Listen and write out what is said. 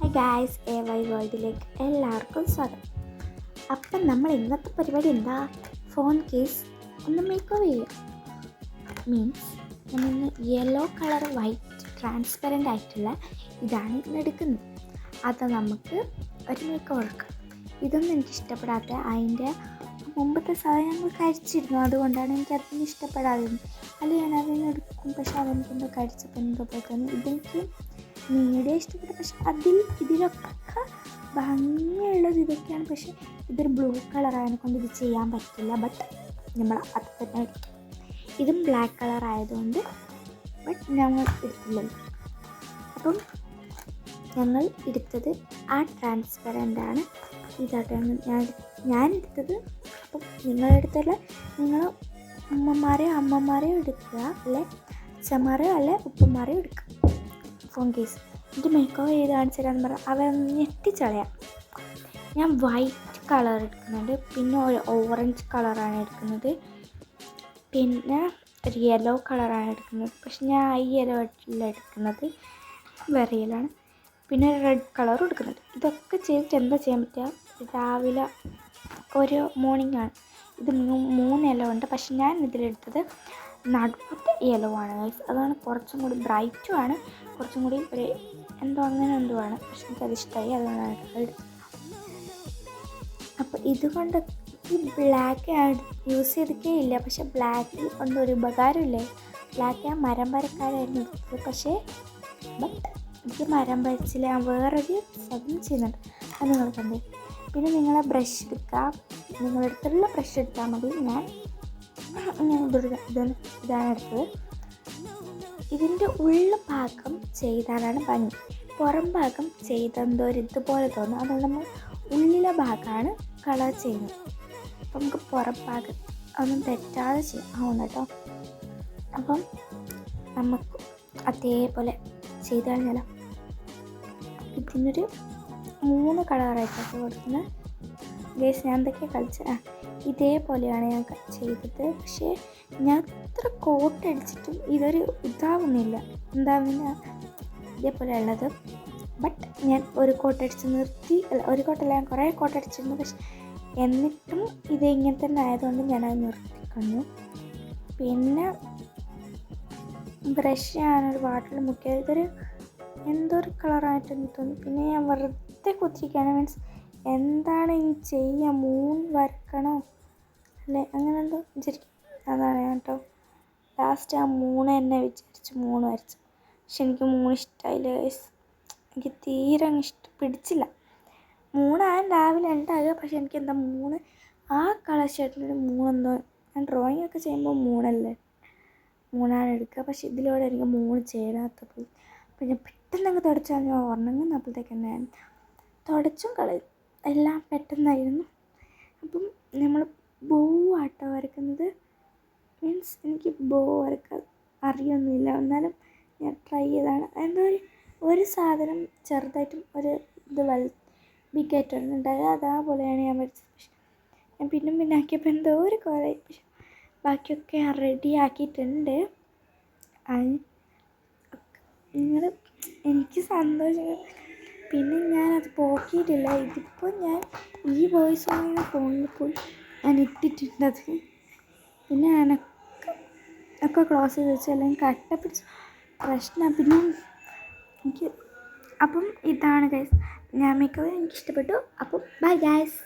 Hi guys, AY വേൾഡിലേക്ക് എല്ലാവർക്കും സ്വാഗതം. അപ്പം നമ്മൾ ഇന്നത്തെ പരിപാടി എന്താ? ഫോൺ കേസ് ഒന്ന് മേക്ക് ഓവർ ചെയ്യുക. മീൻസ് നമ്മളിന്ന് യെല്ലോ കളർ വൈറ്റ് ട്രാൻസ്പെറൻ്റ് ആയിട്ടുള്ള ഇതാണ് ഇന്ന് എടുക്കുന്നത്. അത് നമുക്ക് ഒരു മേക്ക് ഓവർ എടുക്കാം. ഇതൊന്നും എനിക്ക് ഇഷ്ടപ്പെടാത്ത അതിൻ്റെ മുമ്പത്തെ സാധനങ്ങൾ കഴിച്ചിരുന്നു, അതുകൊണ്ടാണ് എനിക്കതൊന്നും ഇഷ്ടപ്പെടാതിരുന്നത്. അല്ലെങ്കിൽ ഞാൻ അതിന് എടുക്കും, പക്ഷെ അതെനിക്കെന്തോ കഴിച്ചപ്പോൾ എന്തോ പോലെ തോന്നി. ഇതെനിക്ക് മീഡിയ ഇഷ്ടപ്പെട്ടു, പക്ഷെ ഇതിലൊക്കെ ഭംഗിയുള്ളത് ഇതൊക്കെയാണ്. പക്ഷെ ഇതൊരു ബ്ലൂ കളറായതിനെ കൊണ്ട് ഇത് ചെയ്യാൻ പറ്റില്ല. ബട്ട് നമ്മൾ അത് തന്നെ എടുക്കും. ഇതും ബ്ലാക്ക് കളർ ആയതുകൊണ്ട് ബട്ട് ഞങ്ങൾ എടുത്തില്ലല്ലോ. അപ്പം ഞങ്ങൾ എടുത്തത് ആ ട്രാൻസ്പെറൻ്റാണ്. ഇതാട്ടെ ഞാൻ എടുത്തത്. അപ്പം നിങ്ങളെടുത്തുള്ള നിങ്ങൾ അമ്മമാരെയോ എടുക്കുക, അല്ലെ അച്ഛന്മാരെയോ അല്ലെ ഉപ്പന്മാരെയോ എടുക്കുക. ഫോൺ കേസ് എനിക്ക് മേക്ക് ഓവർ ചെയ്ത് കാണിച്ചു തരാമെന്ന് പറഞ്ഞാൽ അവർ ഞെട്ടിച്ചളയാം. ഞാൻ വൈറ്റ് കളർ എടുക്കുന്നുണ്ട്, പിന്നെ ഒരു ഓറഞ്ച് കളറാണ് എടുക്കുന്നത്, പിന്നെ ഒരു യെല്ലോ കളറാണ് എടുക്കുന്നത്. പക്ഷെ ഞാൻ ഈ യെല്ലോ അല്ല എടുക്കുന്നത്, വേറെ യെല്ലാണ്. പിന്നെ ഒരു റെഡ് കളറും എടുക്കുന്നുണ്ട്. ഇതൊക്കെ ചെയ്തിട്ട് എന്താ ചെയ്യാൻ പറ്റുക? രാവിലെ ഒരു മോർണിംഗ് ആണ്. ഇത് 3 യെല്ലോ ഉണ്ട്, പക്ഷെ ഞാൻ ഇതിലെടുത്തത് നടുവത്തെ യെല്ലോ ആണ് ഗൈസ്. അതാണ് കുറച്ചും കൂടി ബ്രൈറ്റും ആണ്, കുറച്ചും കൂടി ഒരു എന്തോ ആണ്. പക്ഷെ എനിക്കത് ഇഷ്ടമായി, അതുകൊണ്ടാണ് എടുത്തത്. അപ്പോൾ ഇതുകൊണ്ട് ഈ ബ്ലാക്ക് യൂസ് ചെയ്തിട്ടേ ഇല്ല. പക്ഷെ ബ്ലാക്കിൽ കൊണ്ട് ഒരു ഉപകാരമില്ലേ? ബ്ലാക്ക് ഞാൻ മരം വരക്കാരായിരുന്നു എടുത്തത്, പക്ഷേ ബട്ട് എനിക്ക് മരം വരച്ചില്ല. ഞാൻ വേറൊരു സബ് ചെയ്യുന്നുണ്ട്, അത് നിങ്ങൾ കണ്ടേ. പിന്നെ നിങ്ങളെ ബ്രഷ് എടുക്കുക, നിങ്ങളടുത്തുള്ള ബ്രഷ് എടുത്താൽ മതി. ഞാൻ ഇതാണ് എടുത്തത്. ഇതിൻ്റെ ഉള്ള ഭാഗം ചെയ്താലാണ് ഭംഗി, പുറം ഭാഗം ചെയ്തെന്തോ ഒരു ഇതുപോലെ തോന്നും. അതുകൊണ്ട് നമ്മൾ ഉള്ളിലെ ഭാഗമാണ് കളർ ചെയ്യുന്നത്. അപ്പം നമുക്ക് പുറം ഭാഗം ഒന്നും തെറ്റാതെ ചെയ്യാം കേട്ടോ. അപ്പം നമുക്ക് അതേപോലെ ചെയ്ത് കഴിഞ്ഞാലോ. ഇതിനൊരു 3 കളറായിട്ടൊക്കെ കൊടുക്കുന്നത് ഗൈസ്. ഞാൻ എന്തൊക്കെയാണ് കളിച്ചത് ഇതേപോലെയാണ് ഞാൻ ചെയ്തത്. പക്ഷേ ഞാൻ എത്ര കോട്ട് അടിച്ചിട്ടും ഇതൊരു ഇതാവുന്നില്ല. ഇതേപോലെ ഉള്ളത്. ബട്ട് ഞാൻ ഒരു കോട്ട് അടിച്ച് നിർത്തി, ഒരു കോട്ടല്ല, ഞാൻ കുറേ കോട്ട് അടിച്ചിരുന്നു. പക്ഷെ എന്നിട്ടും ഇത് ഇങ്ങനെ തന്നെ ആയതുകൊണ്ട് ഞാനത് നിർത്തിക്കഴിഞ്ഞു. പിന്നെ ബ്രഷ് ഞാനൊരു വാട്ടറിൽ മുക്കിയത് ഇതൊരു എന്തോ ഒരു കളറായിട്ട് എനിക്ക് തോന്നി. പിന്നെ ഞാൻ വെറുതെ കുത്തിരിക്കുകയാണ്. മീൻസ് എന്താണ് ഇനി ചെയ്യുക? 3 വരക്കണോ അല്ലേ, അങ്ങനെ എന്തോ വിചാരിക്കും. അതാണ് ഞാൻ കേട്ടോ ലാസ്റ്റ് ആ 3 തന്നെ വിചാരിച്ചു 3 വരച്ചു. പക്ഷെ എനിക്ക് 3 ഇഷ്ടമായില്ല ഗൈസ്. എനിക്ക് തീരെ പിടിച്ചില്ല. 3 രാവിലെ ഉണ്ടാകുക, പക്ഷെ എനിക്ക് എന്താ 3 ആ കളർ ഷർട്ടിനൊരു 3 എന്തോ. ഞാൻ ഡ്രോയിങ് ഒക്കെ ചെയ്യുമ്പോൾ 3 എടുക്കുക, പക്ഷെ ഇതിലൂടെ എനിക്ക് 3 ചേരാത്തപ്പോൾ പിന്നെ പെട്ടെന്നങ്ങ് തുടച്ചാൽ ഞാൻ ഉറങ്ങുന്നപ്പോഴത്തേക്ക് തന്നെ ഞാൻ തുടച്ചും കളയും. എല്ലാം പെട്ടെന്നായിരുന്നു. അപ്പം നമ്മൾ ബോ ആട്ടോ വരയ്ക്കുന്നത്. മീൻസ് എനിക്ക് ബോ വരക്കാൻ അറിയൊന്നുമില്ല, എന്നാലും ഞാൻ ട്രൈ ചെയ്താണ്. എന്തോ ഒരു സാധനം ചെറുതായിട്ടും ഒരു ഇത് ബിഗായിട്ടാണ് ഉണ്ടായത്. അതേപോലെയാണ് ഞാൻ വരച്ചത്. പക്ഷെ ഞാൻ പിന്നെ ആക്കിയപ്പോൾ എന്തോ ഒരു കുറേ, പക്ഷെ ബാക്കിയൊക്കെ ഞാൻ റെഡി ആക്കിയിട്ടുണ്ട്. നിങ്ങൾ എനിക്ക് സന്തോഷം. പിന്നെ ഞാനത് പോക്കിയിട്ടില്ല. ഇതിപ്പോൾ ഞാൻ ഈ വോയിസ് ഓവറിൻ്റെ ഫോണിൽ പോയി ഞാൻ ഇട്ടിട്ടുണ്ടത്. പിന്നെ ഒക്കെ ക്ലോസ് ചെയ്ത് വെച്ച് അല്ലെങ്കിൽ കട്ട പിടിച്ച് പ്രശ്നം. പിന്നെ എനിക്ക് അപ്പം ഇതാണ് ഗൈസ്. ഞാൻ മേക്കപ്പ് എനിക്കിഷ്ടപ്പെട്ടു. അപ്പം ബൈ ഗൈസ്.